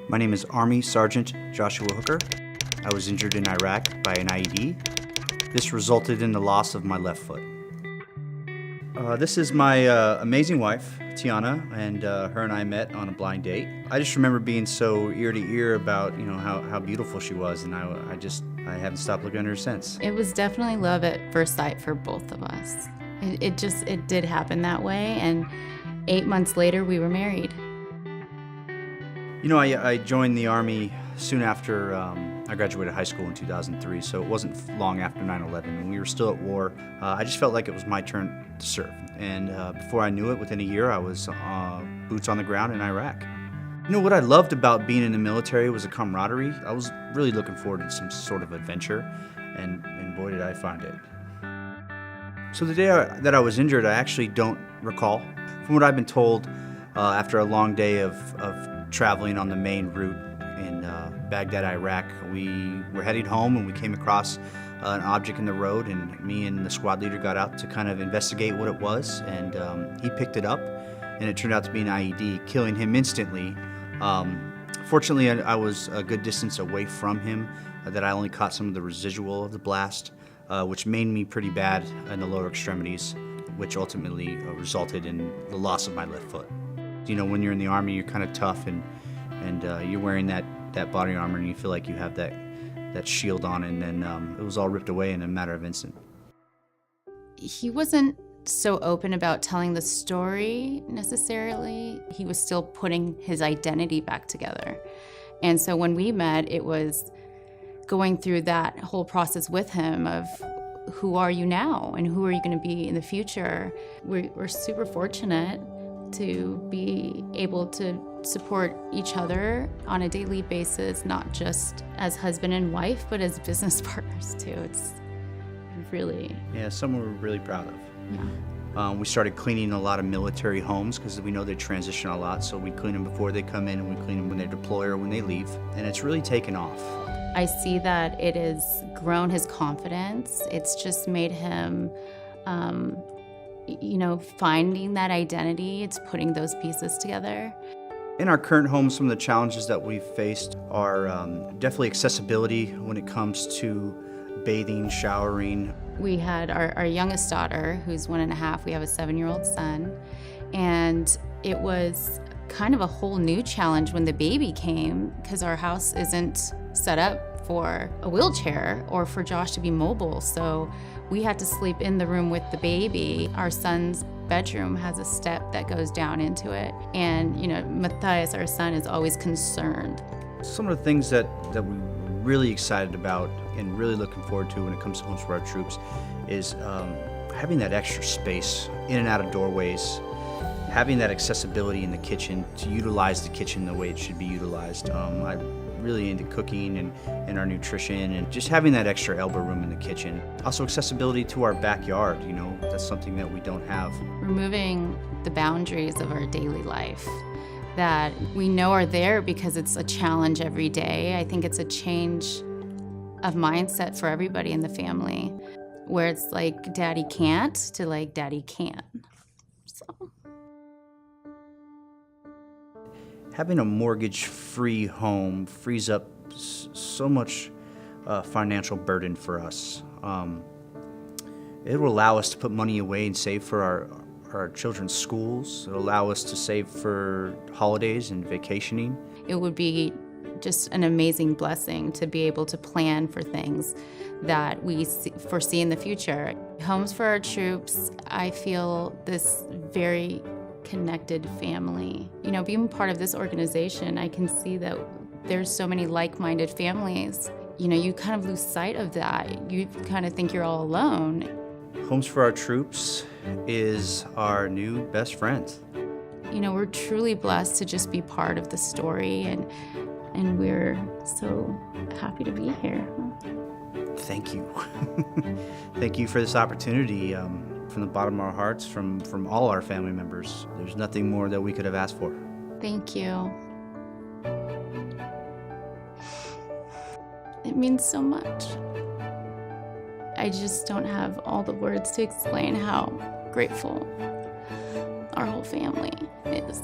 My name is Army Sergeant Joshua Hooker. I was injured in Iraq by an IED. This resulted in the loss of my left foot. This is my amazing wife, Tiana, and her and I met on a blind date. I just remember being so ear to ear about how beautiful she was, and I haven't stopped looking at her since. It was definitely love at first sight for both of us. It did happen that way, and 8 months later we were married. I joined the Army soon after I graduated high school in 2003, so it wasn't long after 9/11. When we were still at war, I just felt like it was my turn to serve. And before I knew it, within a year, I was boots on the ground in Iraq. What I loved about being in the military was the camaraderie. I was really looking forward to some sort of adventure, and boy did I find it. So the day that I was injured, I actually don't recall. From what I've been told, after a long day of traveling on the main route in Baghdad, Iraq, we were heading home and we came across an object in the road, and me and the squad leader got out to kind of investigate what it was, and he picked it up, and it turned out to be an IED, killing him instantly. Fortunately, I was a good distance away from him, that I only caught some of the residual of the blast, which maimed me pretty bad in the lower extremities, which ultimately resulted in the loss of my left foot. When you're in the Army, you're kind of tough, and you're wearing that body armor, and you feel like you have that shield on, and then it was all ripped away in a matter of instant. He wasn't so open about telling the story necessarily. He was still putting his identity back together. And so when we met, it was going through that whole process with him of, who are you now and who are you going to be in the future? We're super fortunate to be able to support each other on a daily basis, not just as husband and wife, but as business partners too. It's really... Yeah, something we're really proud of. Yeah. We started cleaning a lot of military homes because we know they transition a lot, so we clean them before they come in and we clean them when they deploy or when they leave, and it's really taken off. I see that it has grown his confidence. It's just made him finding that identity. It's putting those pieces together. In our current home, some of the challenges that we've faced are definitely accessibility when it comes to bathing, showering. We had our youngest daughter, who's 1.5. We have a 7-year-old son. And it was kind of a whole new challenge when the baby came, because our house isn't set up for a wheelchair or for Josh to be mobile. So we had to sleep in the room with the baby. Our son's bedroom has a step that goes down into it. And, Matthias, our son, is always concerned. Some of the things that we're really excited about and really looking forward to when it comes to Homes for Our Troops is having that extra space in and out of doorways, having that accessibility in the kitchen to utilize the kitchen the way it should be utilized. I'm really into cooking and our nutrition, and just having that extra elbow room in the kitchen. Also accessibility to our backyard, that's something that we don't have. Removing the boundaries of our daily life that we know are there because it's a challenge every day. I think it's a change of mindset for everybody in the family, where it's like daddy can't to like daddy can. So. Having a mortgage-free home frees up so much financial burden for us. It will allow us to put money away and save for our children's schools. It'll allow us to save for holidays and vacationing. It would be just an amazing blessing to be able to plan for things that we foresee in the future. Homes for Our Troops, I feel this very connected family. Being part of this organization, I can see that there's so many like-minded families. You kind of lose sight of that. You kind of think you're all alone. Homes for Our Troops is our new best friend. We're truly blessed to just be part of the story, and we're so happy to be here. Thank you. Thank you for this opportunity. From the bottom of our hearts, from all our family members. There's nothing more that we could have asked for. Thank you. It means so much. I just don't have all the words to explain how grateful our whole family is.